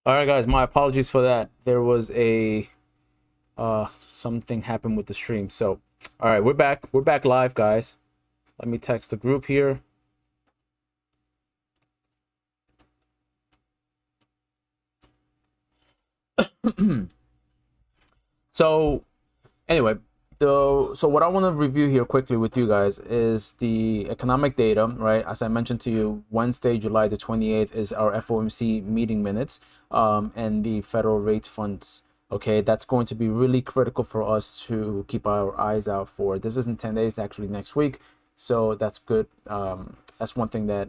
All right, guys, my apologies for that. There was a something happened with the stream. So, all right, we're back. We're back live, guys. Let me text the group here. So, anyway, so what I want to review here quickly with you guys is the economic data, right? As I mentioned to you, Wednesday, July the 28th is our FOMC meeting minutes, and the federal rates funds. Okay, that's going to be really critical for us to keep our eyes out for. This isn't 10 days, actually next week, so that's good. That's one thing that,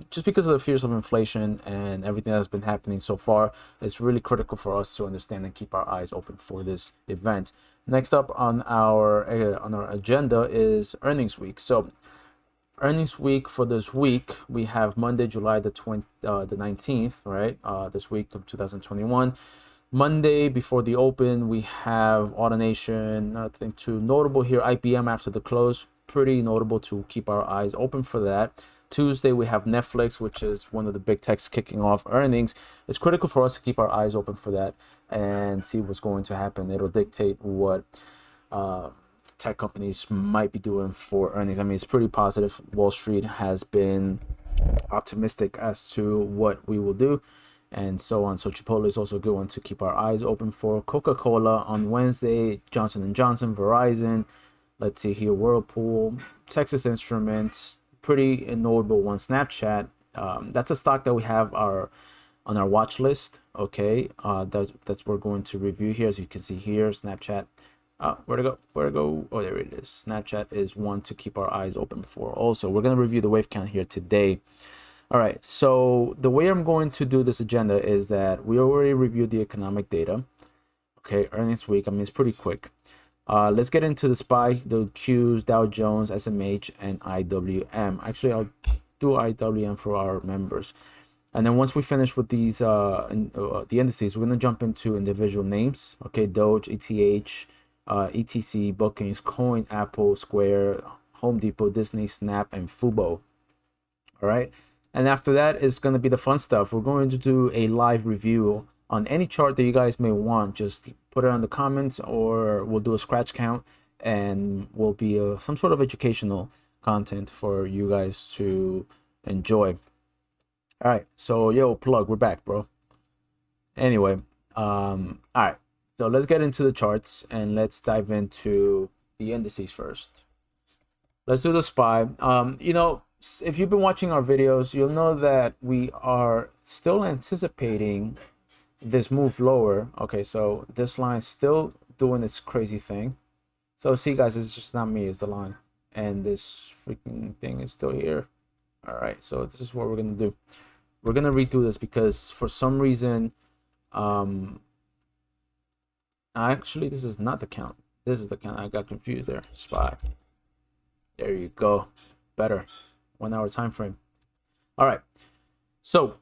just because of the fears of inflation and everything that's been happening so far, it's really critical for us to understand and keep our eyes open for this event. Next up on our agenda is earnings week. So earnings week for this week, we have Monday, July the 19th, right? This week of 2021. Monday before the open, we have AutoNation. Nothing too notable here. IBM after the close, pretty notable to keep our eyes open for that. Tuesday, we have Netflix, which is one of the big techs kicking off earnings. It's critical for us to keep our eyes open for that and see what's going to happen. It'll dictate what tech companies might be doing for earnings. I mean, it's pretty positive. Wall Street has been optimistic as to what we will do and so on. So Chipotle is also a good one to keep our eyes open for. Coca-Cola on Wednesday, Johnson & Johnson, Verizon, let's see here, Whirlpool, Texas Instruments, pretty notable one. Snapchat, that's a stock that we have on our watch list. Okay, that's we're going to review here. As you can see here, Snapchat. Where to go? Oh, there it is. Snapchat is one to keep our eyes open for. Also, we're going to review the wave count here today. All right, so the way I'm going to do this agenda is that we already reviewed the economic data. Okay, earnings week. I mean, it's pretty quick. Let's get into the SPY, the Qs, Dow Jones, SMH, and IWM. Actually, I'll do IWM for our members. And then once we finish with these the indices, we're going to jump into individual names. Okay, Doge, ETH, ETC, Bookings, Coin, Apple, Square, Home Depot, Disney, Snap, and Fubo. All right. And after that is going to be the fun stuff. We're going to do a live review on any chart that you guys may want. Just put it in the comments, or we'll do a scratch count, and will be some sort of educational content for you guys to enjoy. All right, so yo, plug, we're back, bro. Anyway, all right, so let's get into the charts and let's dive into the indices first. Let's do the SPY. If you've been watching our videos, you'll know that we are still anticipating this move lower. Okay, so this line's still doing its crazy thing. So see, guys, it's just not me, it's the line, and this freaking thing is still here. All right, so this is what we're gonna do. We're gonna redo this because for some reason, actually this is not the count. This is the count. I got confused there. SPY. There you go. Better. 1 hour time frame. All right, so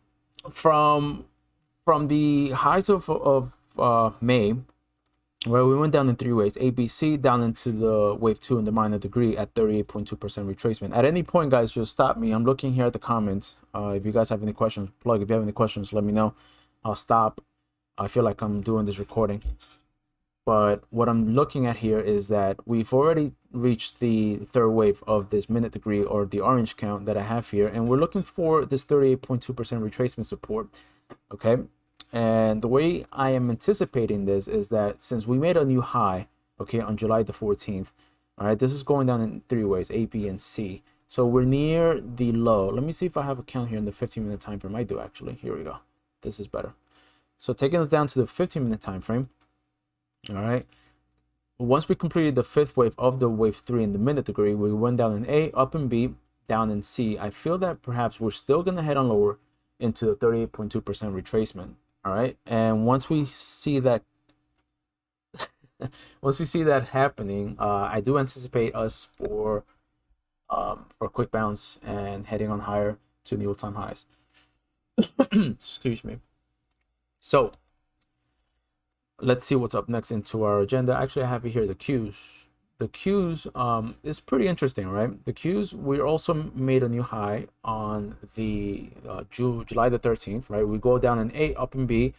from the highs of May, where we went down in three waves, ABC down into the wave 2 in the minor degree at 38.2% retracement. At any point, guys, just stop me. I'm looking here at the comments. If you guys have any questions, plug. If you have any questions, let me know. I'll stop. I feel like I'm doing this recording. But what I'm looking at here is that we've already reached the third wave of this minute degree, or the orange count that I have here, and we're looking for this 38.2% retracement support. Okay, and the way I am anticipating this is that since we made a new high, okay, on July the 14th, all right, this is going down in three ways, A, B, and C. So we're near the low. Let me see if I have a count here in the 15-minute time frame. I do, actually. Here we go. This is better. So taking us down to the 15-minute time frame. All right, once we completed the fifth wave of the wave 3 in the minute degree, we went down in A, up in B, down in C. I feel that perhaps we're still going to head on lower into the 38.2% retracement. All right, and once we see that happening, I do anticipate us for a quick bounce and heading on higher to the all-time highs. Excuse me. So let's see what's up next into our agenda. Actually, I have it here, the Qs. The Qs is pretty interesting, right? The Qs, we also made a new high on the July the 13th, right? We go down in A, up in B,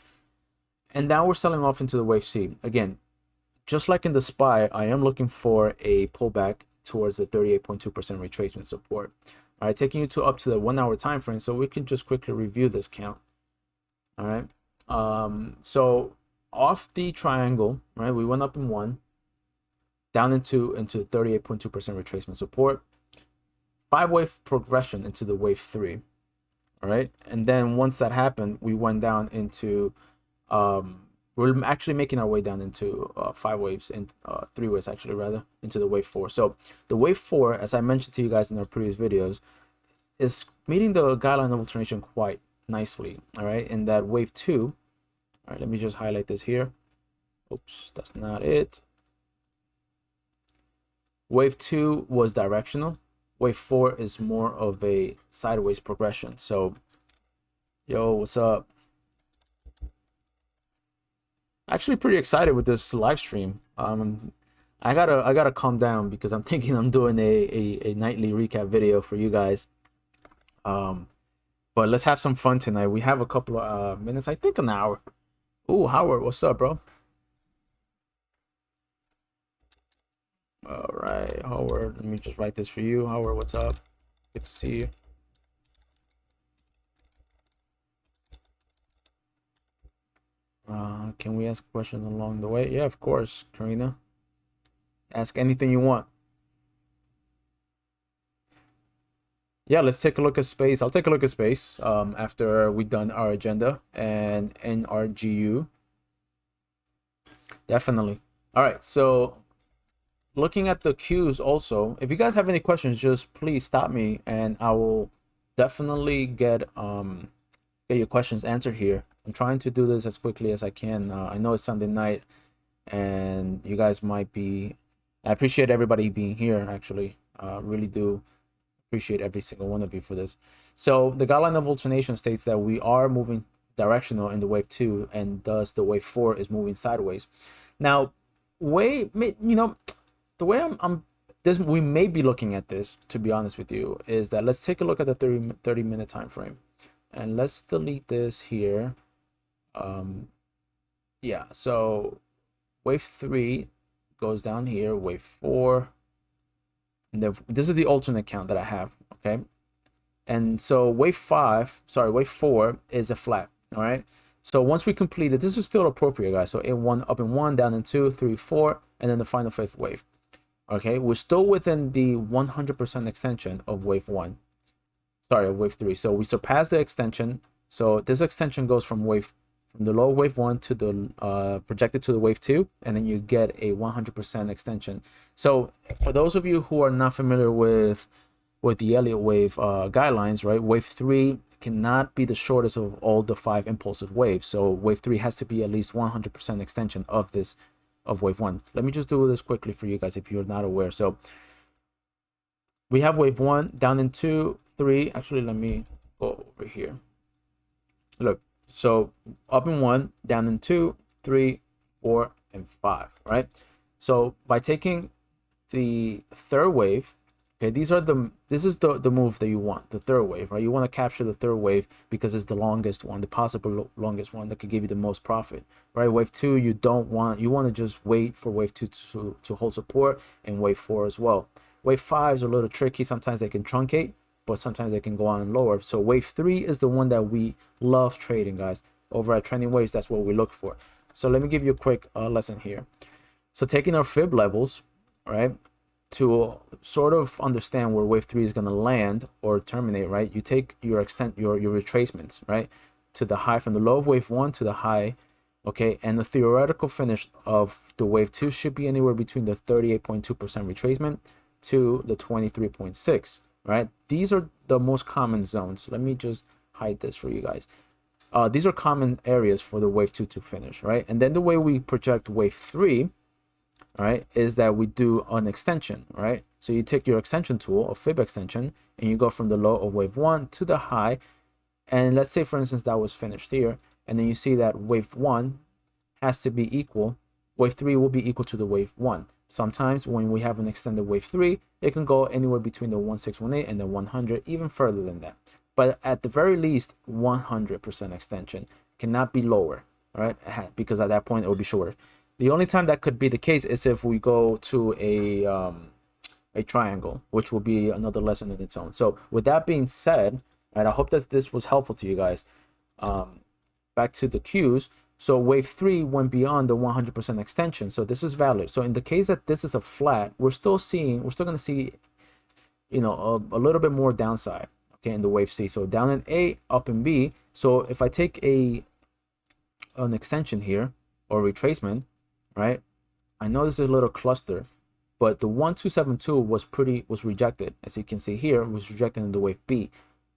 And now we're selling off into the wave C. Again, just like in the SPY, I am looking for a pullback towards the 38.2% retracement support. All right, taking you to up to the 1 hour time frame, so we can just quickly review this count. All right, so off the triangle, right, we went up in 1, down into 38.2% retracement support, 5-wave progression into the wave 3. All right, and then once that happened, we went down into we're actually making our way down into 5 waves and 3 waves, actually, rather, into the wave 4. So the wave 4, as I mentioned to you guys in our previous videos, is meeting the guideline of alternation quite nicely. All right, in that wave 2, all right, let me just highlight this here. Oops, that's not it. Wave 2 was directional. Wave 4 is more of a sideways progression. So, yo, what's up? Actually pretty excited with this live stream. I gotta calm down because I'm thinking I'm doing a nightly recap video for you guys. But let's have some fun tonight. We have a couple of minutes, I think an hour. Ooh, Howard, what's up, bro? All right, Howard, let me just write this for you. Howard, what's up? Good to see you. Can we ask questions along the way? Yeah, of course, Karina. Ask anything you want. Yeah, let's take a look at space. I'll take a look at space after we've done our agenda and NRGU. Definitely. All right, so looking at the cues also, if you guys have any questions, just please stop me and I will definitely get your questions answered here. I'm trying to do this as quickly as I can. I know it's Sunday night and you guys might be, I appreciate everybody being here, actually. Really do appreciate every single one of you for this. So the guideline of alternation states that we are moving directional in the wave 2 and thus the wave 4 is moving sideways. Now, the way we may be looking at this, to be honest with you, is that let's take a look at the 30-minute time frame. And let's delete this here. Yeah, so wave 3 goes down here, wave 4, and then this is the alternate count that I have, okay? And so wave 4 is a flat, all right? So once we complete it, this is still appropriate, guys. So up in 1, down in 2, 3, 4, and then the final 5th wave. Okay, we're still within the 100% extension of wave 1. Sorry, of wave 3. So we surpassed the extension. So this extension goes from the low wave 1 to the projected to the wave 2, and then you get a 100% extension. So for those of you who are not familiar with the Elliott wave guidelines, right? Wave 3 cannot be the shortest of all the 5 impulsive waves. So wave 3 has to be at least 100% extension of wave 1. Let me just do this quickly for you guys if you're not aware. So we have wave 1 down in 2, 3. Actually, let me go over here. Look, so up in 1, down in 2, 3, 4, and 5, right? So by taking the third wave, okay, this is the move that you want, the third wave, right? You want to capture the third wave because it's the longest one, the possible longest one that could give you the most profit, right? Wave 2, you want to just wait for wave 2 to hold support, and wave 4 as well. Wave 5 is a little tricky. Sometimes they can truncate, but sometimes they can go on lower. So wave 3 is the one that we love trading, guys. Over at Trending Waves, that's what we look for. So let me give you a quick lesson here. So taking our fib levels, right, to sort of understand where wave 3 is going to land or terminate, right, you take your retracements, right, to the high, from the low of wave 1 to the high, okay, and the theoretical finish of the wave 2 should be anywhere between the 38.2% retracement to the 23.6, right? These are the most common zones. Let me just hide this for you guys. These are common areas for the wave 2 to finish, right? And then the way we project wave 3, right, is that we do an extension, right? So you take your extension tool, a fib extension, and you go from the low of wave 1 to the high. And let's say, for instance, that was finished here. And then you see that wave 1 has to be equal. Wave 3 will be equal to the wave 1. Sometimes when we have an extended wave 3, it can go anywhere between the 1618 and the 100, even further than that. But at the very least, 100% extension, cannot be lower. all right, because at that point it will be shorter. The only time that could be the case is if we go to a triangle, which will be another lesson in its own. So with that being said, right, I hope that this was helpful to you guys. Back to the Qs. So wave 3 went beyond the 100% extension. So this is valid. So in the case that this is a flat, we're still going to see, you know, a little bit more downside, okay, in the wave C. So down in A, up in B. So if I take an extension here or retracement, right, I know this is a little cluster, but the 1272 was rejected, as you can see here, was rejected in the wave B.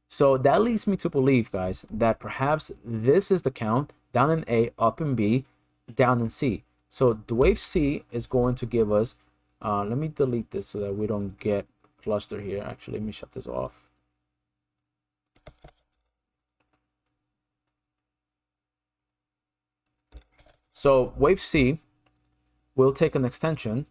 So that leads me to believe, guys, that perhaps this is the count, down in A, up in B, down in C. So the wave C is going to give us, let me delete this so that we don't get cluster here. Actually, let me shut this off. So wave C will take an extension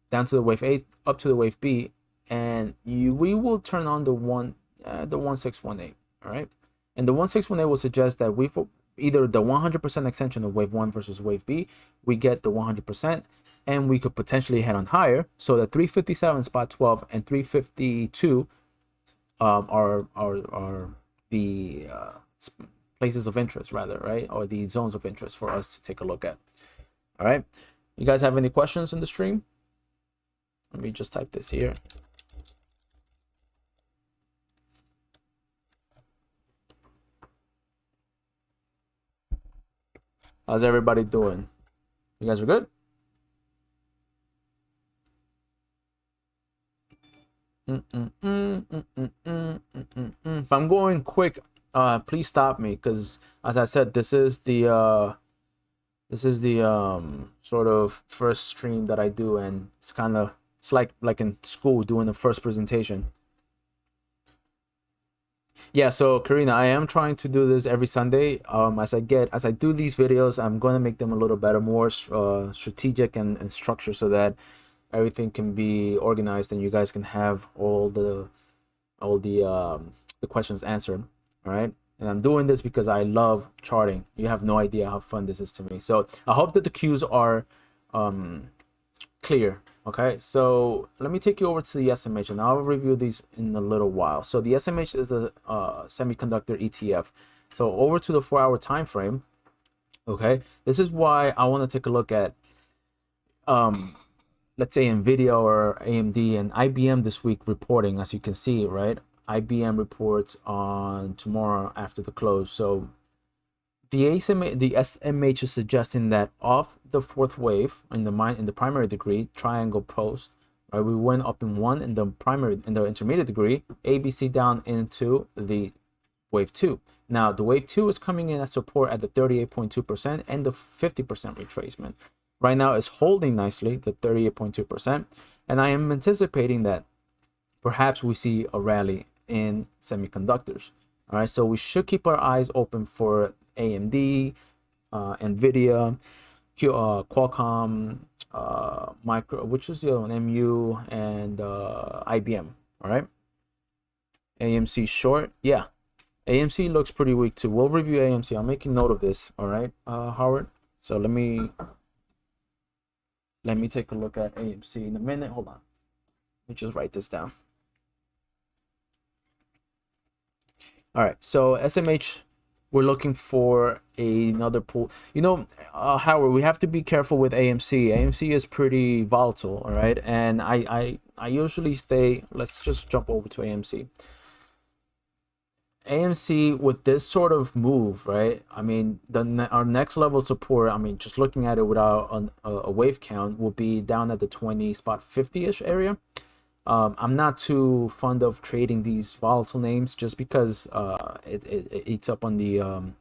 down to the wave A, up to the wave B, and we will turn on the 1618, all right? And the 1618 will suggest that we've either the 100% extension of wave 1 versus wave B, we get the 100%, and we could potentially head on higher. So the 357 spot 12 and 352 are the places of interest, rather, right? Or the zones of interest for us to take a look at. All right, you guys have any questions in the stream? Let me just type this here. How's everybody doing? You guys are good? If I'm going quick, please stop me, because as I said, this is the sort of first stream that I do, and it's like in school doing the first presentation. Yeah, so Karina, I am trying to do this every Sunday. As I do these videos, I'm going to make them a little better, more strategic and structured, so that everything can be organized and you guys can have all the questions answered. All right, and I'm doing this because I love charting. You have no idea how fun this is to me. So I hope that the cues are clear. Okay, so let me take you over to the SMH, and I'll review these in a little while. So the SMH is the semiconductor ETF. So over to the 4-hour time frame. Okay, this is why I want to take a look at let's say Nvidia or AMD and IBM this week reporting. As you can see, right, IBM reports on tomorrow after the close. So the SMH is suggesting that off the fourth wave in the primary degree triangle post, right, we went up in one in the intermediate degree, ABC down into the wave 2. Now the wave 2 is coming in at support at the 38.2% and the 50% retracement. Right now it's holding nicely, the 38.2%, and I am anticipating that perhaps we see a rally in semiconductors. All right, so we should keep our eyes open for AMD, Nvidia, Qualcomm, Micro, which is the other one, MU, and IBM. All right, AMC short, yeah, AMC looks pretty weak too. We'll review AMC. I'm making note of this. All right, Howard. So let me take a look at AMC in a minute. Hold on, let me just write this down. All right, so SMH, we're looking for another pool. You know, Howard, we have to be careful with AMC. AMC is pretty volatile, all right? And I usually stay, let's just jump over to AMC. AMC with this sort of move, right? I mean, our next level support, I mean, just looking at it without a wave count, will be down at the 20 spot 50-ish area. I'm not too fond of trading these volatile names just because it eats up on the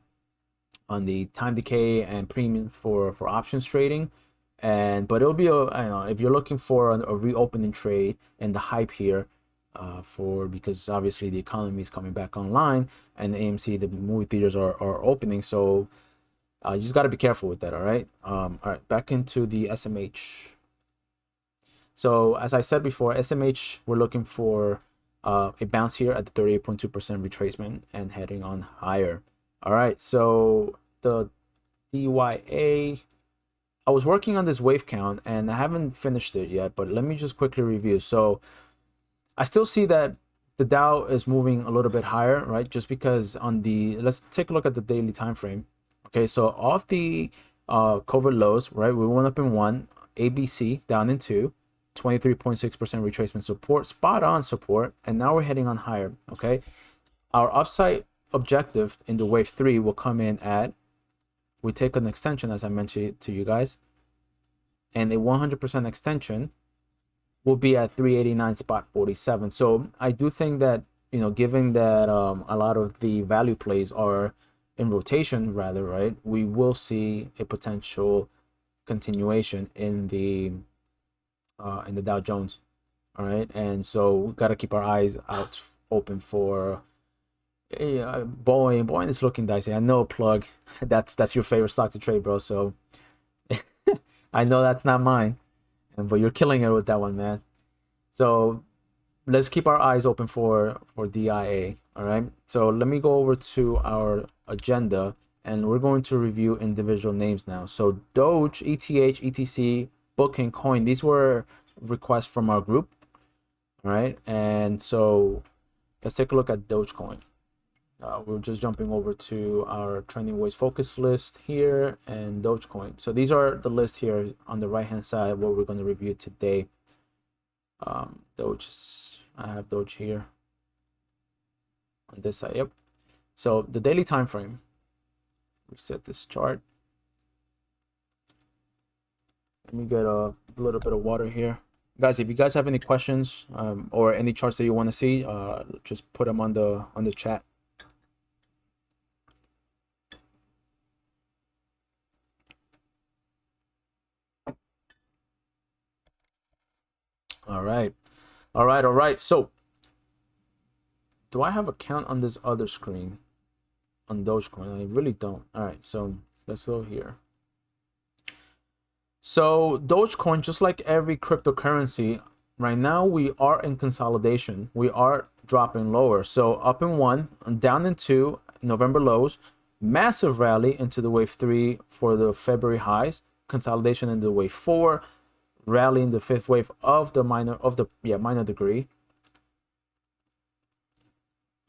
time decay and premium for options trading. But it'll be I don't know, if you're looking for a reopening trade and the hype here, because obviously the economy is coming back online and AMC, the movie theaters are opening, so you just got to be careful with that. All right. All right, back into the SMH. So as I said before, SMH, we're looking for a bounce here at the 38.2% retracement and heading on higher. All right, so the DYA. I was working on this wave count and I haven't finished it yet, but let me just quickly review. So I still see that the Dow is moving a little bit higher, right? Just because on the, let's take a look at the daily time frame. Okay, so off the COVID lows, right? We went up in 1, ABC down in 2, 23.6% retracement support, spot on support, and now we're heading on higher. Okay, our upside objective in the wave 3 will come in at, we take an extension as I mentioned to you guys, and a 100% extension will be at 389.47. So I do think that, you know, given that a lot of the value plays are in rotation rather, right, we will see a potential continuation in the Dow Jones. All right, and so we got to keep our eyes out open for Boeing is looking dicey. I know, Plug, that's your favorite stock to trade, bro, so I know that's not mine, but you're killing it with that one, man. So let's keep our eyes open for DIA. All right, so let me go over to our agenda and we're going to review individual names now. So Doge, ETH, ETC, Booking, Coin, these were requests from our group. All right, and so let's take a look at Dogecoin. We're just jumping over to our trending waves focus list here and Dogecoin. So these are the list here on the right hand side, what we're going to review today. Doge, I have Doge here on this side. Yep. So the daily time frame, reset this chart. Let me get a little bit of water here, guys. If you guys have any questions or any charts that you want to see, just put them on the chat. All right. So do I have a count on this other screen on Dogecoin? I really don't. All right, so let's go here. So Dogecoin, just like every cryptocurrency, right now we are in consolidation. We are dropping lower. So up in 1, down in 2, November lows, massive rally into the wave 3 for the February highs, consolidation into wave 4, rally in the 5th wave of the minor degree.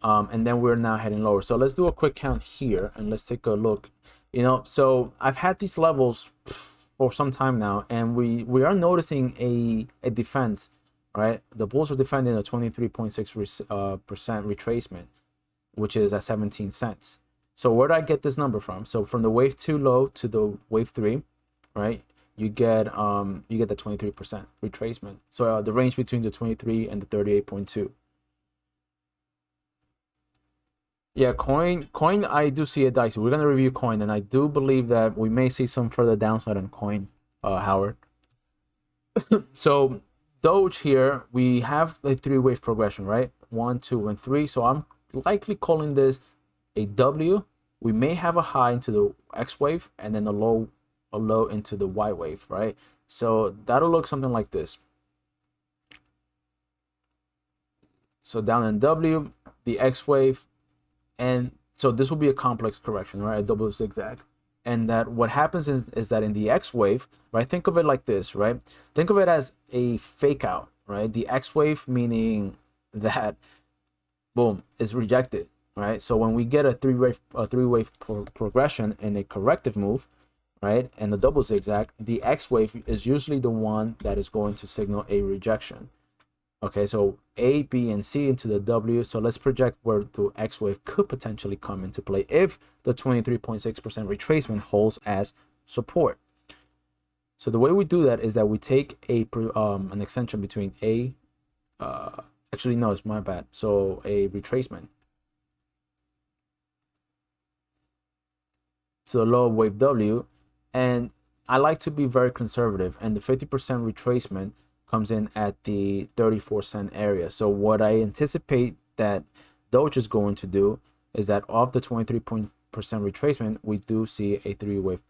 And then we're now heading lower. So let's do a quick count here and let's take a look. You know, so I've had these levels for some time now, and we are noticing a defense, right? The bulls are defending a 23.6% retracement, which is at 17 cents. So where did I get this number from? So from the wave 2 low to the wave 3, right? You get the 23% retracement. So the range between the 23 and the 38.2. Yeah, coin, I do see it dicey. We're gonna review coin, and I do believe that we may see some further downside on coin, Howard. So Doge here, we have a 3-wave progression, right? 1, 2, and 3. So I'm likely calling this a W. We may have a high into the X wave and then a low into the Y wave, right? So that'll look something like this. So down in W, the X wave, and so this will be a complex correction, right? A double zigzag. And that what happens is that in the X wave, right? Think of it like this, right? Think of it as a fake out, right? The X wave meaning that, boom, is rejected, right? So when we get a three-wave progression in a corrective move, right, and the double zigzag, the X wave is usually the one that is going to signal a rejection. Okay, so A, B, and C into the W. So let's project where the X wave could potentially come into play if the 23.6% retracement holds as support. So the way we do that is that we take an extension between A, actually no, it's my bad. So a retracement to the lower wave W, and I like to be very conservative, and the 50% retracement comes in at the 34-cent area. So what I anticipate that Doge is going to do is that off the 23% retracement, we do see a 3-wave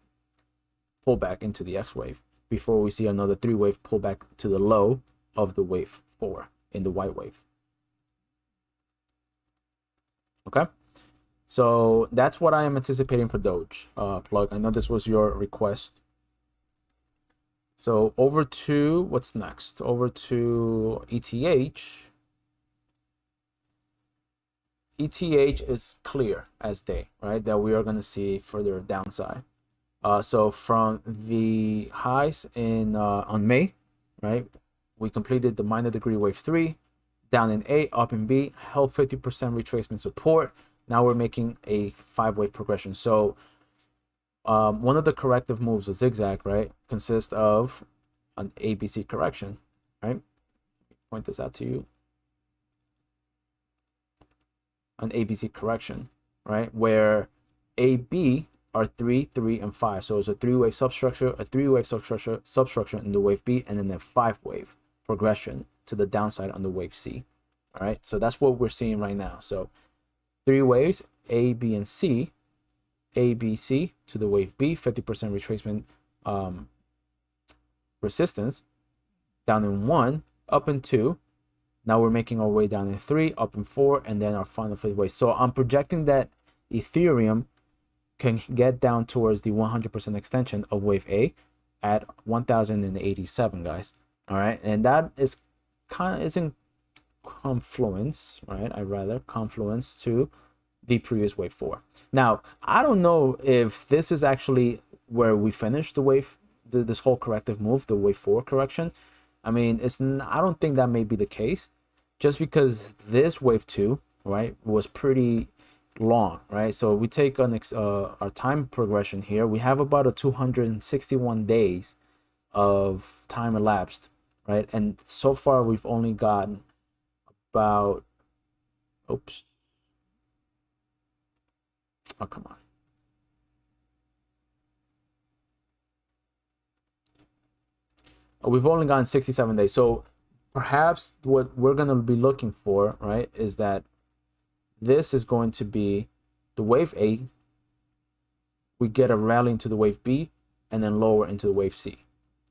pullback into the X wave before we see another 3-wave pullback to the low of the wave 4 in the Y wave. Okay, So that's what I am anticipating for Doge. Plug, I know this was your request. So over to, what's next? Over to ETH. ETH is clear as day, right? That we are going to see further downside. So from the highs in on May, right? We completed the minor degree wave 3, down in A, up in B, held 50% retracement support. Now we're making a 5-wave progression. So one of the corrective moves, a zigzag, right, consists of an ABC correction, right? Point this out to you. An ABC correction, right? Where AB are 3, 3, and 5. So it's a 3-wave substructure, a 3-wave substructure in the wave B, and then a 5-wave progression to the downside on the wave C. All right, so that's what we're seeing right now. So 3 waves, A, B, and C, A, B, C to the wave B, 50% retracement resistance, down in 1, up in 2. Now we're making our way down in 3, up in 4, and then our final 5th wave. So I'm projecting that Ethereum can get down towards the 100% extension of wave A at 1087, guys. All right, and that is in confluence, right? Confluence to the previous wave 4. Now, I don't know if this is actually where we finish the wave, this whole corrective move, the wave 4 correction. I mean, I don't think that may be the case, just because this wave 2, right, was pretty long, right? So we take our time progression here. We have about a 261 days of time elapsed, right? And so far we've only gotten about, oops, oh, come on. We've only gotten 67 days. So perhaps what we're going to be looking for, right, is that this is going to be the wave A. We get a rally into the wave B and then lower into the wave C.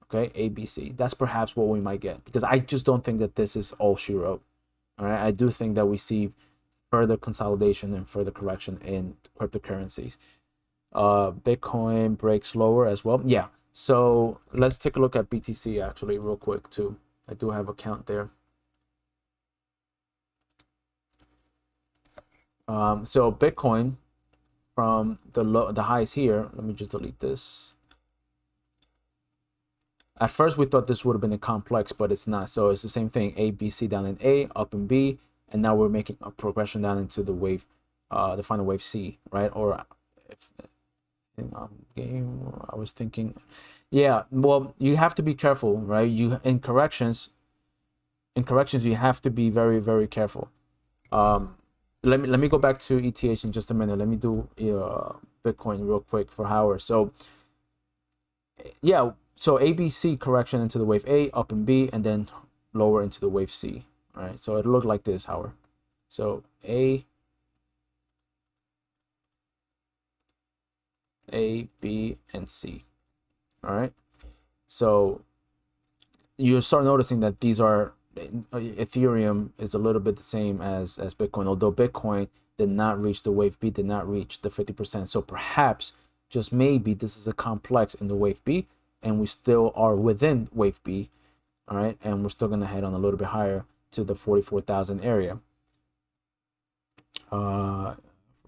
Okay, A, B, C. That's perhaps what we might get, because I just don't think that this is all she wrote. All right, I do think that we see further consolidation and further correction in cryptocurrencies. Bitcoin breaks lower as well. Yeah. So let's take a look at BTC actually real quick too. I do have a count there. So Bitcoin from the highs here. Let me just delete this. At first we thought this would have been a complex, but it's not. So it's the same thing. A, B, C down in A, up in B, and now we're making a progression down into the wave, the final wave C, right? Or if in game, I was thinking, yeah. Well, you have to be careful, right? In corrections, you have to be very, very careful. Let me go back to ETH in just a minute. Let me do Bitcoin real quick for Howard. So yeah. So ABC correction into the wave A, up in B, and then lower into the wave C. All right, so it looked like this, Howard. So A, B, and C. All right. So you start noticing that these are, Ethereum is a little bit the same as Bitcoin, although Bitcoin did not reach the wave B, did not reach the 50%. So perhaps, just maybe, this is a complex in the wave B, and we still are within wave B, all right, and we're still gonna head on a little bit higher to the 44,000 area. For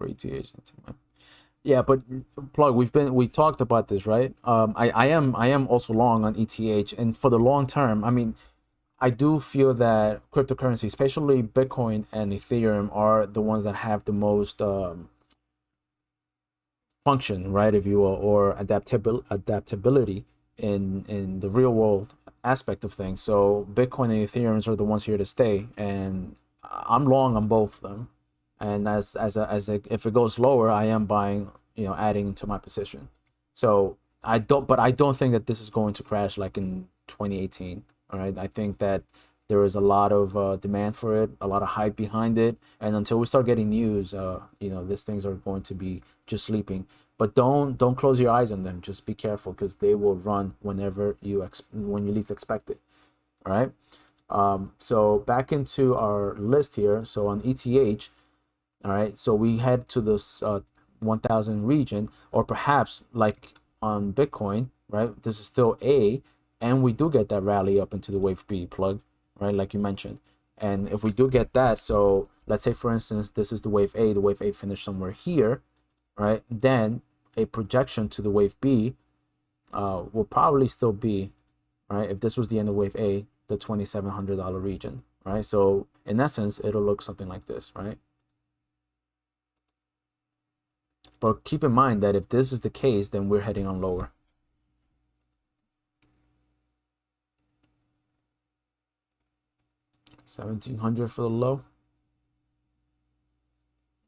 ETH, yeah, but Plug, we talked about this, right? I am also long on ETH, and for the long term, I mean, I do feel that cryptocurrency, especially Bitcoin and Ethereum, are the ones that have the most function, right, if you will, or adaptability in the real world aspect of things. So Bitcoin and Ethereum are the ones here to stay, and I'm long on both of them. And if it goes lower, I am buying, adding into my position. So I don't think that this is going to crash like in 2018. All right, I think that there is a lot of demand for it, a lot of hype behind it, and until we start getting news, these things are going to be just sleeping. But don't close your eyes on them. Just be careful, because they will run whenever when you least expect it. All right. So back into our list here. So on ETH, All right, so we head to this 1000 region, or perhaps like on Bitcoin, right? This is still A, and we do get that rally up into the wave B plug, right? Like you mentioned. And if we do get that, so let's say for instance, this is the wave A finished somewhere here, right? Then a projection to the wave B will probably still be, right? If this was the end of wave A, the $2,700 region, right? So in essence, it'll look something like this, right? But keep in mind that if this is the case, then we're heading on lower. $1,700 for the low.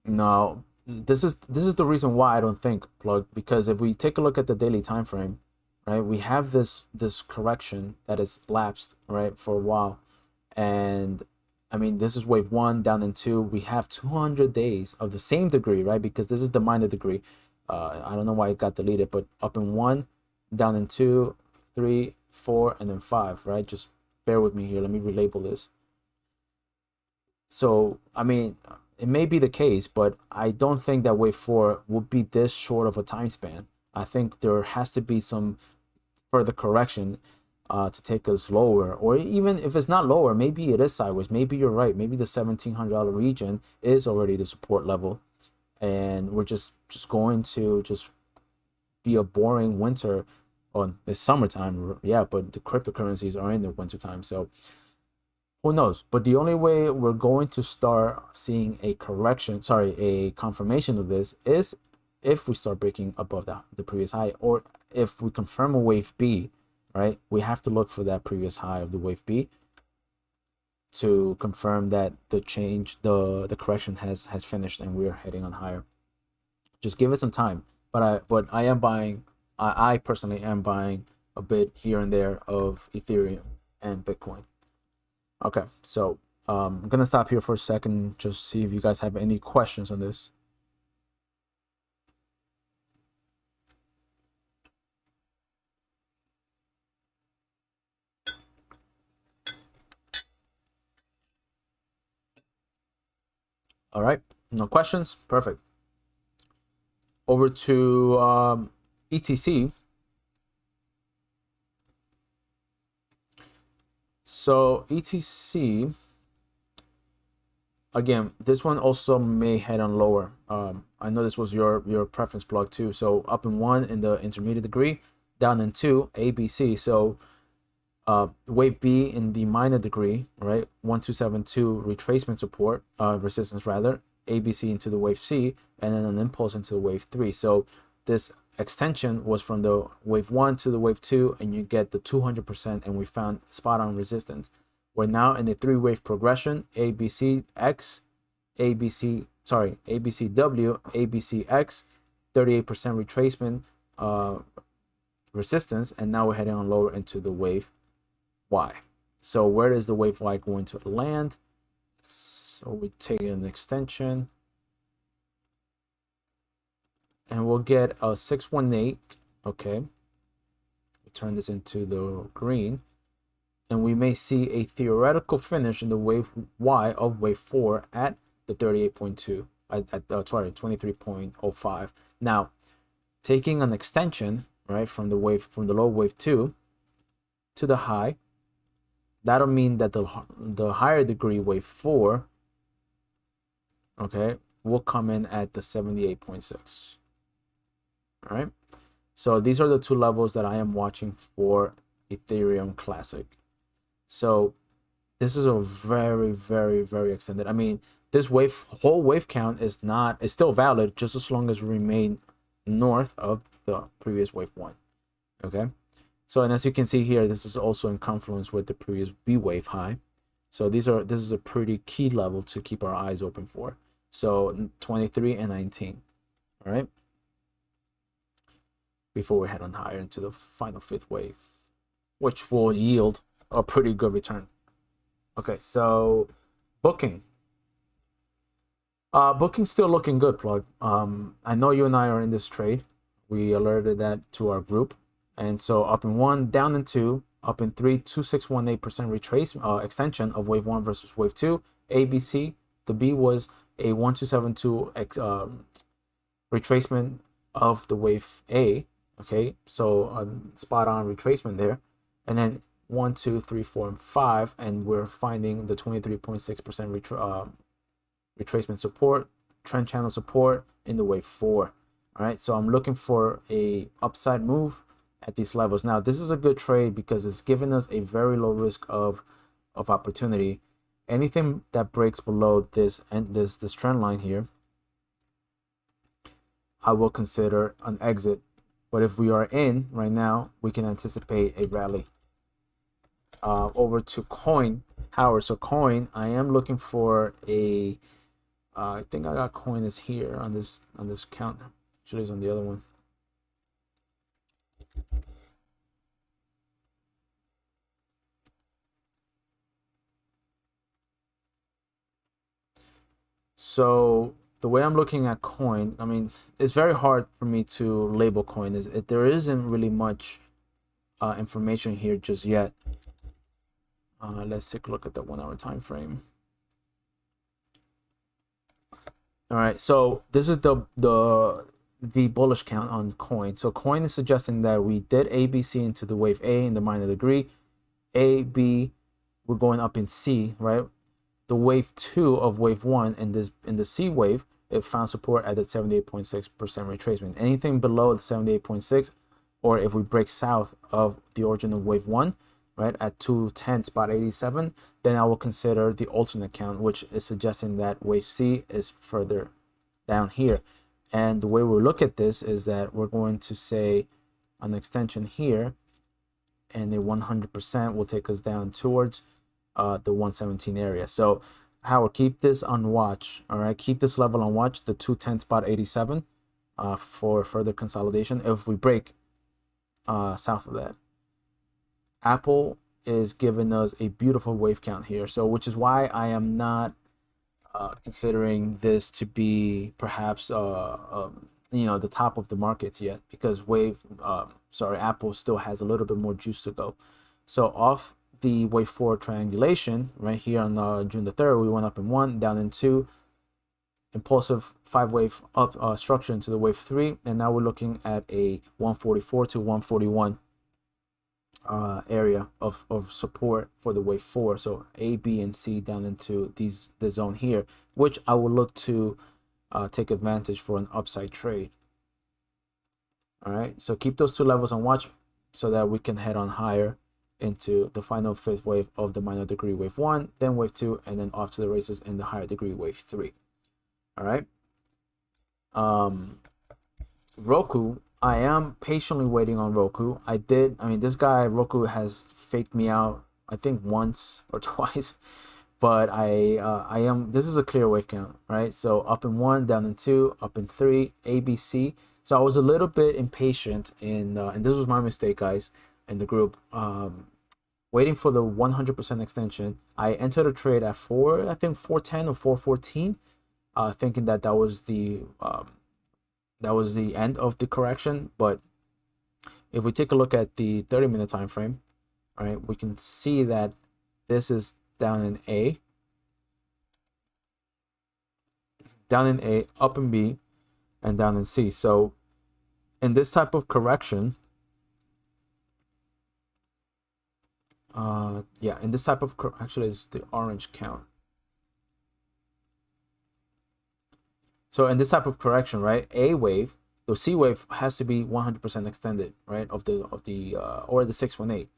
No, this is the reason why I don't think plug, because if we take a look at the daily time frame, right, we have this correction that is lapsed, right, for a while. And I mean, this is wave 1 down in 2. We have 200 days of the same degree, right? Because this is the minor degree. I don't know why it got deleted, but up in 1, down in 2, 3, 4, and then 5, right? Just bear with me here. Let me relabel this. So, I mean, it may be the case, but I don't think that wave 4 would be this short of a time span. I think there has to be some further correction to take us lower, or even if it's not lower, maybe it is sideways. Maybe you're right. Maybe the $1,700 region is already the support level, and we're just going to just be a boring winter. On it's summertime, yeah, but the cryptocurrencies are in the wintertime, so who knows? But the only way we're going to start seeing a confirmation of this is if we start breaking above the previous high, or if we confirm a wave B, right? We have to look for that previous high of the wave B to confirm that the correction has finished and we're heading on higher. Just give it some time. But I am buying. I personally am buying a bit here and there of Ethereum and Bitcoin. Okay, so I'm gonna stop here for a second, just see if you guys have any questions on this. All right, no questions. Perfect. Over to ETC. So ETC, again, this one also may head on lower. I know this was your preference plug too. So up in 1 in the intermediate degree, down in 2 ABC. So wave B in the minor degree, right? 1272 retracement support, resistance rather, ABC into the wave C, and then an impulse into the wave 3. So this extension was from the wave 1 to the wave 2, and you get the 200%, and we found spot on resistance. We're now in a 3-wave progression: ABCX, ABCW, ABCX, 38% retracement resistance, and now we're heading on lower into the wave Y. So where is the wave Y going to land? So we take an extension, and we'll get a 618. Okay, we turn this into the green, and we may see a theoretical finish in the wave Y of wave 4 at the 38.2 at 23.05. Now, taking an extension, right, from the low wave 2 to the high, that'll mean that the higher degree wave 4, okay, will come in at the 78.6. All right, so these are the two levels that I am watching for Ethereum Classic. So this is a very, very, very extended. I mean, this whole wave count is still valid just as long as we remain north of the previous wave 1. Okay, so, and as you can see here, this is also in confluence with the previous B wave high. So this is a pretty key level to keep our eyes open for. So 23 and 19. All right, before we head on higher into the final 5th wave, which will yield a pretty good return. Okay, so booking. Booking's still looking good, plug. I know you and I are in this trade. We alerted that to our group. And so up in 1, down in 2, up in 3, 2618% retrace extension of wave 1 versus wave 2. ABC, the B was a 1272 retracement of the wave A. Okay, so spot on retracement there, and then 1, 2, 3, 4, and 5, and we're finding the 23.6% retracement support, trend channel support in the wave 4. All right, so I'm looking for a upside move at these levels. Now, this is a good trade because it's giving us a very low risk of opportunity. Anything that breaks below this and this trend line here, I will consider an exit. But if we are in right now, we can anticipate a rally. Over to coin, Howard. So coin, I am looking for a. I think I got coin is here on this count. Actually, it's on the other one. So the way I'm looking at coin, I mean, it's very hard for me to label coin. There isn't really much information here just yet. Let's take a look at the 1 hour time frame. All right, so this is the bullish count on coin. So coin is suggesting that we did ABC into the wave A in the minor degree. A, B, we're going up in C, right? The wave 2 of wave 1 in the C wave, it found support at the 78.6% retracement. Anything below the 78.6, or if we break south of the origin of wave 1, right, at 210.87, then I will consider the alternate count, which is suggesting that wave C is further down here. And the way we look at this is that we're going to say an extension here, and the 100% will take us down towards the 117 area. So Howard, keep this on watch. All right, keep this level on watch, the 210.87, for further consolidation if we break south of that. Apple is giving us a beautiful wave count here, so which is why I am not considering this to be perhaps the top of the markets yet, because Apple still has a little bit more juice to go. So off the wave 4 triangulation right here on June the 3rd, we went up in 1, down in 2, impulsive 5-wave up structure into the wave 3, and now we're looking at a 144 to 141 area of support for the wave 4. So A, B, and C down into the zone here, which I will look to take advantage for an upside trade. All right, so keep those two levels on watch so that we can head on higher into the final 5th wave of the minor degree wave 1, then wave 2, and then off to the races in the higher degree wave 3. All right. Roku, I am patiently waiting on Roku. This guy Roku has faked me out, I think once or twice, but this is a clear wave count, right? So up in 1, down in 2, up in 3, ABC. So I was a little bit impatient and this was my mistake, guys, in the group. Waiting for the 100% extension. I entered a trade at 410 or 414, thinking that was the end of the correction. But if we take a look at the 30-minute time frame, all right, we can see that this is down in A, up in B, and down in C. So in this type of correction, actually it's the orange count. So in this type of correction, right, A wave, the C wave has to be 100% extended, right, or the 618.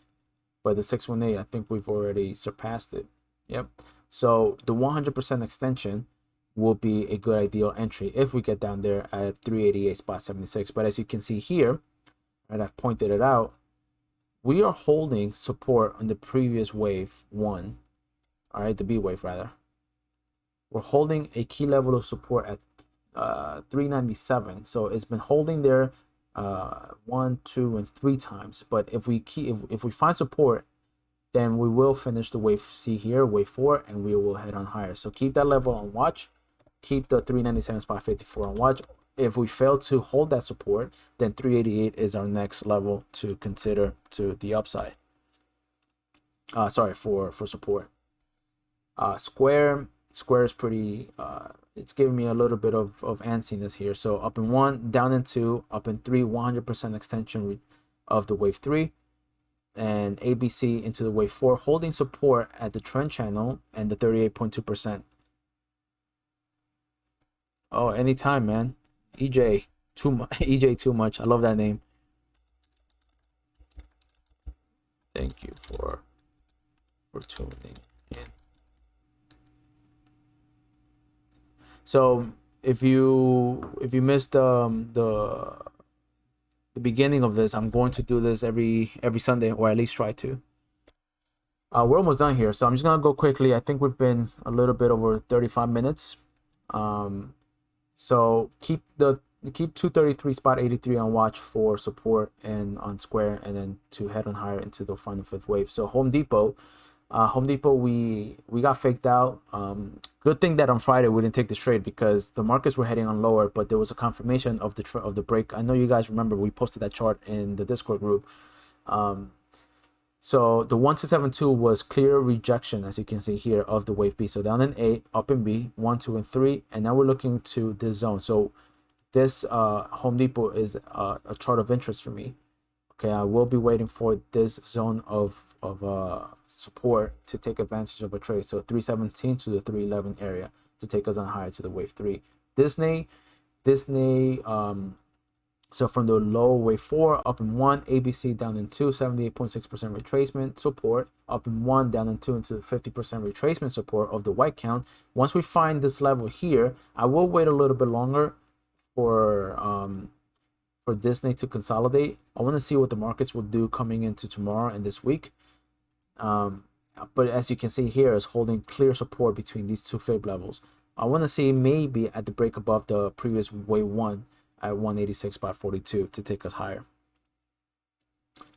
But the 618, I think we've already surpassed it. Yep. So the 100% extension will be a good ideal entry if we get down there at 388.76. But as you can see here, right, I've pointed it out, we are holding support on the previous wave 1, all right, the B wave rather. We're holding a key level of support at 397. So it's been holding there 1, 2, and 3 times. But if we find support, then we will finish the wave C here, wave 4, and we will head on higher. So keep that level on watch. Keep the 397.54 on watch. If we fail to hold that support, then 388 is our next level to consider to the upside. For support. Square is pretty it's giving me a little bit of antsiness here. So up in 1, down in 2, up in 3, 100% extension of the wave 3, and ABC into the wave 4, holding support at the trend channel and the 38.2%. Oh, anytime, man. EJ, too much. EJ, too much. I love that name. Thank you for tuning in. So if you missed the beginning of this, I'm going to do this every Sunday, or at least try to. We're almost done here, so I'm just gonna go quickly. I think we've been a little bit over 35 minutes. So keep 233 spot 83 on watch for support and on square, and then to head on higher into the final fifth wave. So Home Depot, we got faked out. Good thing that on Friday we didn't take this trade, because the markets were heading on lower, but there was a confirmation of the break. I know you guys remember we posted that chart in the Discord group. So the 1272 was clear rejection, as you can see here, of the wave B. So down in A, up in B, 1, 2, and 3, and now we're looking to this zone. So this Home Depot is a chart of interest for me. Okay, I will be waiting for this zone of support to take advantage of a trade. So 317 to the 311 area to take us on higher to the wave 3. Disney. So from the low, wave 4, up in 1, ABC down in 2, 78.6% retracement support, up in 1, down in 2 into the 50% retracement support of the white count. Once we find this level here, I will wait a little bit longer for Disney to consolidate. I want to see what the markets will do coming into tomorrow and this week. But as you can see here, is holding clear support between these two fib levels. I want to see maybe at the break above the previous wave 1 at 186.42 to take us higher.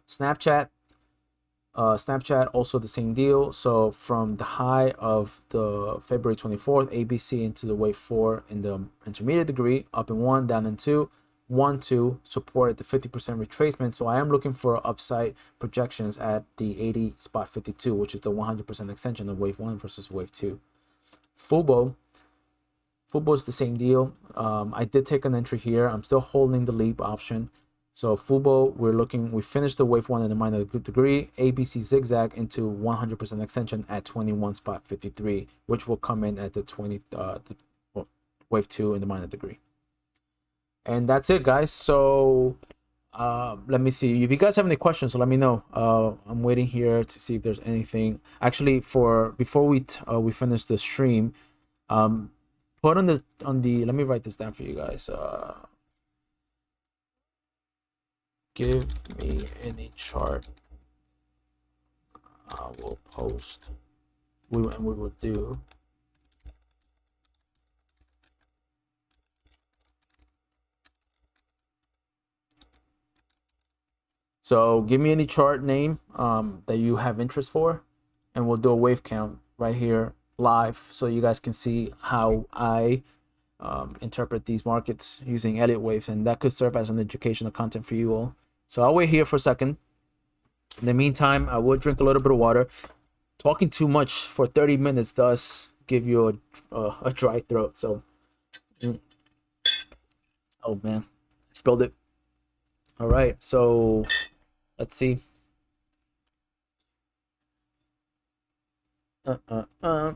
Snapchat also the same deal. So from the high of the February 24th, ABC into the wave 4 in the intermediate degree, up in 1, down in 2, 1, 2, support at the 50% retracement. So I am looking for upside projections at the 80.52, which is the 100% extension of wave 1 versus wave 2. Fubo is the same deal. I did take an entry here. I'm still holding the leap option. So Fubo, we finished the wave 1 in the minor degree. ABC zigzag into 100% extension at 21.53, which will come in at the wave 2 in the minor degree. And that's it, guys. So let me see. If you guys have any questions, let me know. I'm waiting here to see if there's anything. Actually, before we finish the stream, put on the let me write this down for you guys. Give me any chart. I will post. We will do. So give me any chart name that you have interest for, and we'll do a wave count right here live, so you guys can see how I interpret these markets using Elliott waves, and that could serve as an educational content for you all. So I'll wait here for a second. In the meantime, I will drink a little bit of water. Talking too much for 30 minutes does give you a dry throat. So, oh man, I spilled it. All right, so let's see. I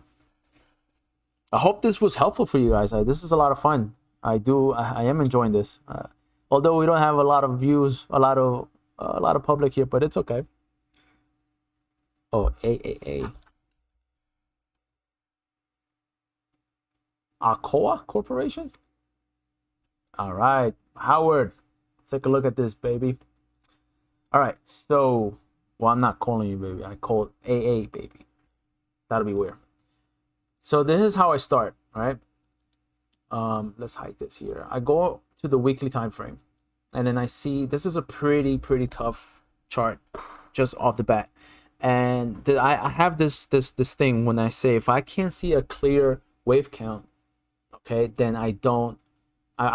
hope this was helpful for you guys. This is a lot of fun. I am enjoying this. Although we don't have a lot of views, a lot of public here, but it's okay. Oh, AAA. Alcoa Corporation? All right, Howard. Let's take a look at this, baby. All right, so, well, I'm not calling you baby. I call it AA, baby. That'll be weird. So this is how I start, right? Let's hide this here. I go to the weekly time frame, and then I see this is a pretty tough chart just off the bat. And I have this thing when I say if I can't see a clear wave count, okay, then I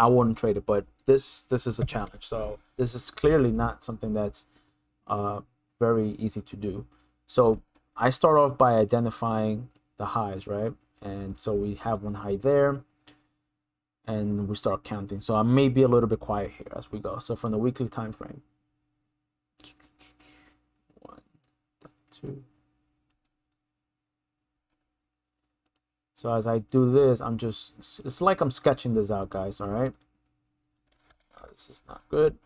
wouldn't trade it. But this is a challenge. So this is clearly not something that's very easy to do. So I start off by identifying the highs, right? And so we have one high there. and we start counting. So I may be a little bit quiet here as we go. So from the weekly time frame, 1, 2. So as I do this, it's like I'm sketching this out, guys. All right. This is not good.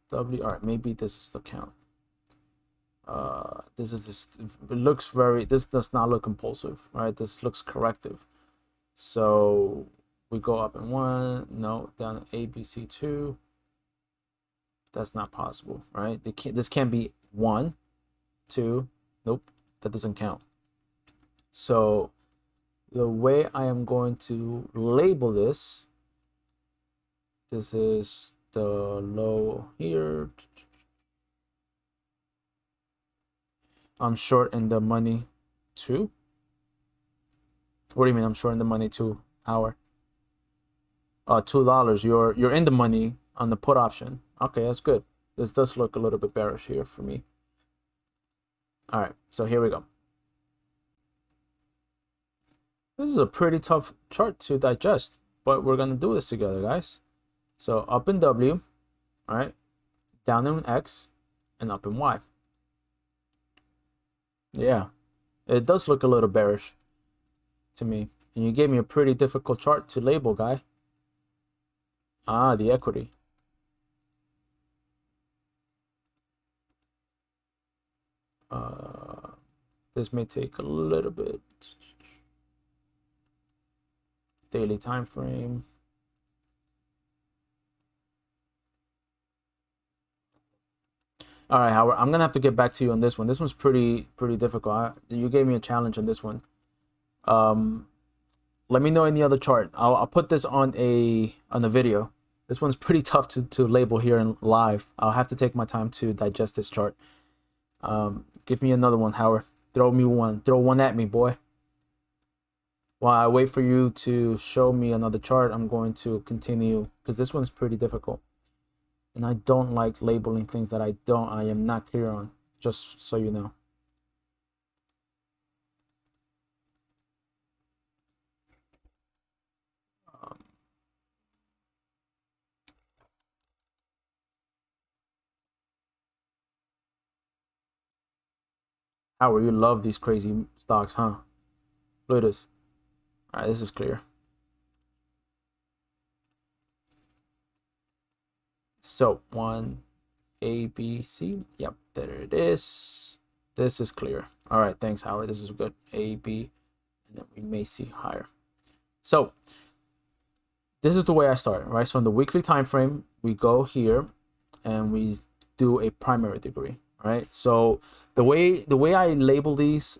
W. All right, maybe this is the count. This it looks this does not look compulsive. All right, this looks corrective. So we go up in 1, no, down A, B, C 2. That's not possible, right? This can't be 1, 2. Nope, that doesn't count. So the way I am going to label this is the low here. I'm short in the money 2. What do you mean I'm short in the money 2 hour? $2. You're in the money on the put option. Okay, that's good. This does look a little bit bearish here for me. All right, so here we go. This is a pretty tough chart to digest, but we're gonna do this together, guys. So up in W, all right, down in X, and up in Y. Yeah, it does look a little bearish to me. And you gave me a pretty difficult chart to label, guy. Ah, the equity. This may take a little bit. Daily time frame. All right, Howard, I'm gonna have to get back to you on this one. This one's pretty difficult. You gave me a challenge on this one. Let me know any other chart. I'll put this on a video. This one's pretty tough to label here in live. I'll have to take my time to digest this chart. Give me another one, Howard. Throw me one. Throw one at me, boy. While I wait for you to show me another chart, I'm going to continue because this one's pretty difficult. And I don't like labeling things that I am not clear on, just so you know. Howard, you love these crazy stocks, huh? Look at this. All right, this is clear. So 1, A, B, C. Yep, there it is. This is clear. All right, thanks, Howard. This is good. A, B, and then we may see higher. So this is the way I start, right? So in the weekly time frame, we go here and we do a primary degree, right? So the way I label these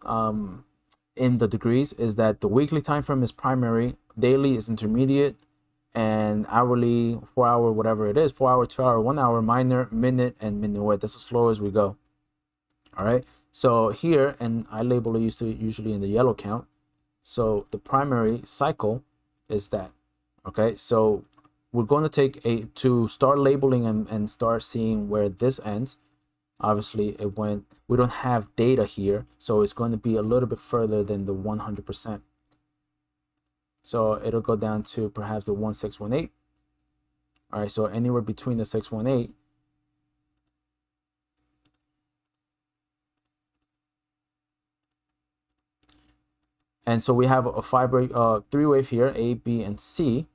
in the degrees is that the weekly time frame is primary, daily is intermediate, and hourly, 4 hour, whatever it is, 4 hour, 2 hour, 1 hour, minor, minute, and minuet. That's as slow as we go. All right. So here, and I label it usually in the yellow count. So the primary cycle is that. Okay. So we're going to take to start labeling and start seeing where this ends. Obviously, we don't have data here, so it's going to be a little bit further than the 100%. So it'll go down to perhaps the 1618. All right, so anywhere between the 618. And so we have a three wave here, A, B, and C.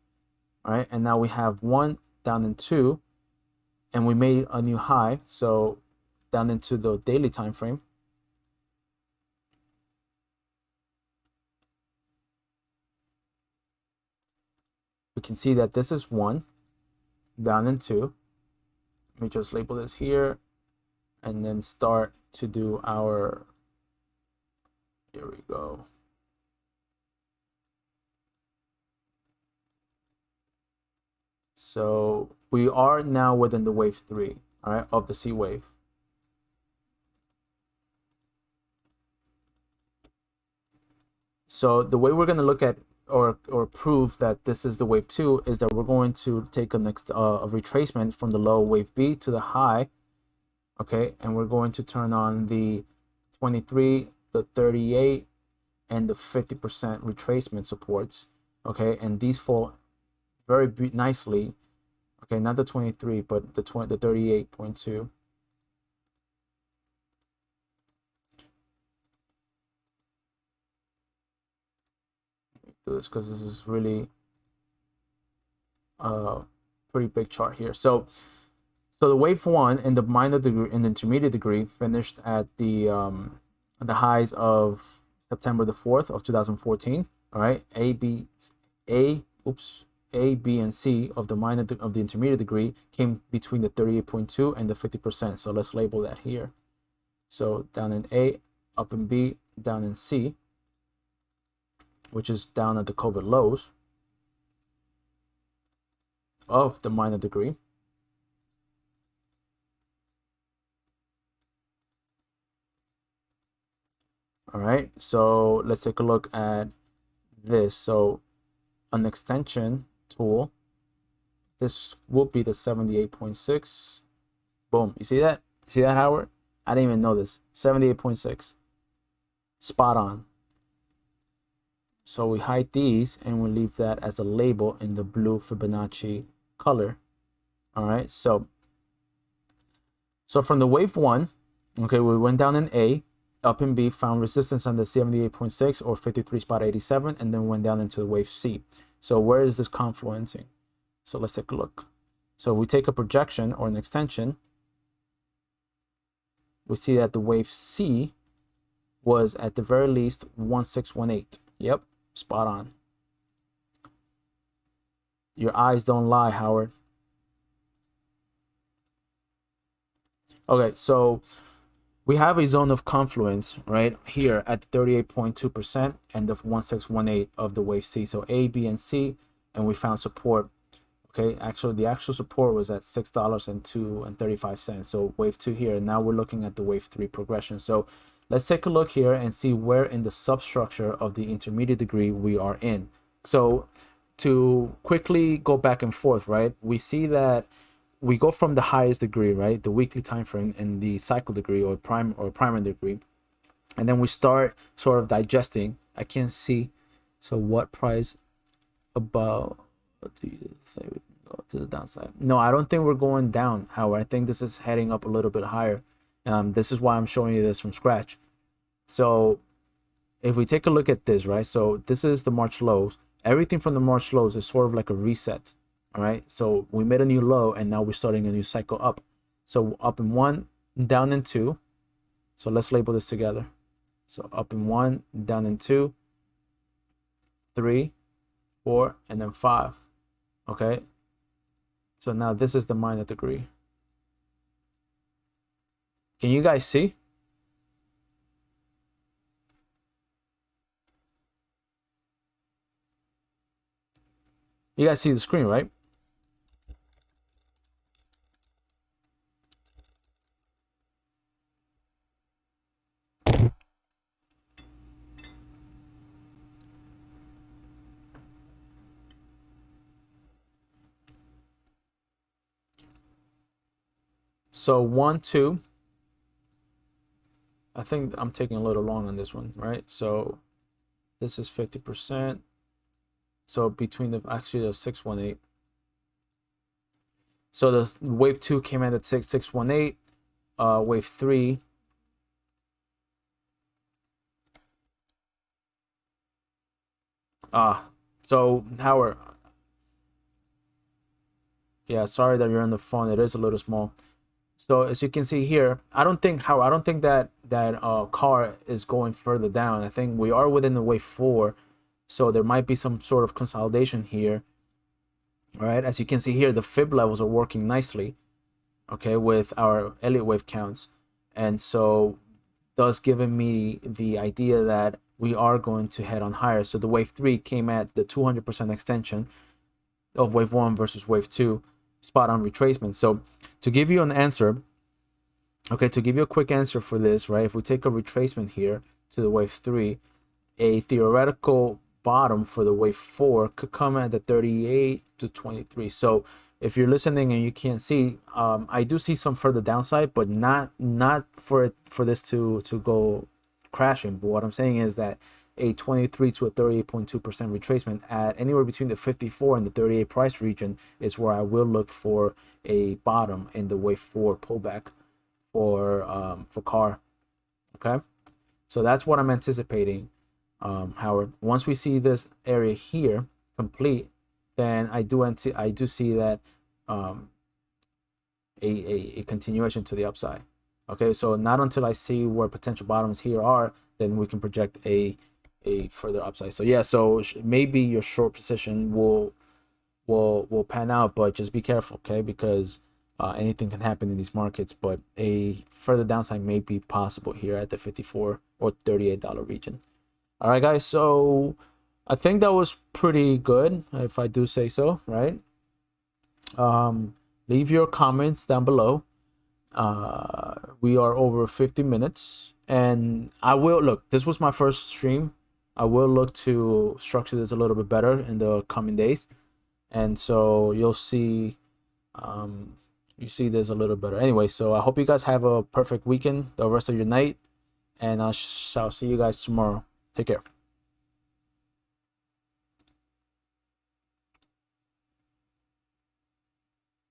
All right, and now we have 1 down in 2, and we made a new high. So down into the daily time frame. We can see that this is 1 down in 2. Let me just label this here and then start to do our, here we go. So we are now within the wave 3, all right, of the C wave. So the way we're going to look at or prove that this is the wave 2 is that we're going to take a retracement from the low wave B to the high Okay, and we're going to turn on the 23, the 38, and the 50% retracement supports. Okay, and these fall very nicely. Okay, not the 23, but the 38.2. Do this because this is really a pretty big chart here. So the wave one in the minor degree and the intermediate degree finished at the highs of September the 4th of 2014. All right, A, B, and C of the minor of the intermediate degree came between the 38.2 and the 50%. So let's label that here. So down in A, up in B, down in C, which is down at the COVID lows of the minor degree. All right, so let's take a look at this. So an extension tool, this will be the 78.6. Boom, you see that? See that, Howard? I didn't even know this. 78.6. Spot on. So we hide these and we leave that as a label in the blue Fibonacci color. All right, so from the wave one, okay, we went down in A, up in B, found resistance on the 78.6 or 53.87, and then went down into the wave C. So where is this confluencing? So let's take a look. So we take a projection or an extension. We see that the wave C was at the very least 1618. Yep, spot on. Your eyes don't lie, Howard. Okay, so we have a zone of confluence right here at the 38.2% and the 1618 of the wave C. So A, B, and C, and we found support. Okay, actually the actual support was at $6.35. So wave 2 here, and now we're looking at the wave 3 progression. So let's take a look here and see where in the substructure of the intermediate degree we are in. So to quickly go back and forth, right, we see that we go from the highest degree, right, the weekly time frame, and the cycle degree or primary degree, and then we start sort of digesting. I can't see, so what price above do you say we can go to the downside? No, I don't think we're going down, Howard. I think this is heading up a little bit higher. This is why I'm showing you this from scratch. So if we take a look at this, right, so this is the March lows. Everything from the March lows is sort of like a reset. All right, so we made a new low and now we're starting a new cycle up. So up in 1, down in 2. So let's label this together. So up in 1, down in 2, 3, 4, and then 5. Okay, so now this is the minor degree. Can you guys see? You guys see the screen, right? So 1, 2. I think I'm taking a little long on this one, right? So this is 50%. So between the actually the 618. So the wave 2 came in at 618. Wave 3. So Howard. Yeah, sorry that you're on the phone. It is a little small. So as you can see here, I don't think that car is going further down. I think we are within the wave 4, so there might be some sort of consolidation here. All right, as you can see here, the fib levels are working nicely, okay, with our Elliott wave counts, and so thus giving me the idea that we are going to head on higher. So the wave 3 came at the 200% extension of wave 1 versus wave 2. Spot on retracement. So to give you an answer, okay, to give you a quick answer for this, right, if we take a retracement here to the wave 3, a theoretical bottom for the wave 4 could come at the 38 to 23. So if you're listening and you can't see, I do see some further downside, but not for this to go crashing. But what I'm saying is that a 23 to a 38.2% retracement at anywhere between the 54 and the 38 price region is where I will look for a bottom in the wave 4 pullback for CAR. Okay, so that's what I'm anticipating, Howard. Once we see this area here complete, then I do see that a continuation to the upside. Okay, so not until I see where potential bottoms here are, then we can project a further upside. So yeah, so maybe your short position will pan out, but just be careful, okay? Because anything can happen in these markets, but a further downside may be possible here at the 54 or $38 region. All right, guys, so I think that was pretty good, if I do say so, right? Leave your comments down below. We are over 50 minutes, and I will look, this was my first stream. I will look to structure this a little bit better in the coming days, and so you'll see you see this a little better. Anyway, so I hope you guys have a perfect weekend, the rest of your night, and I shall see you guys tomorrow. Take care.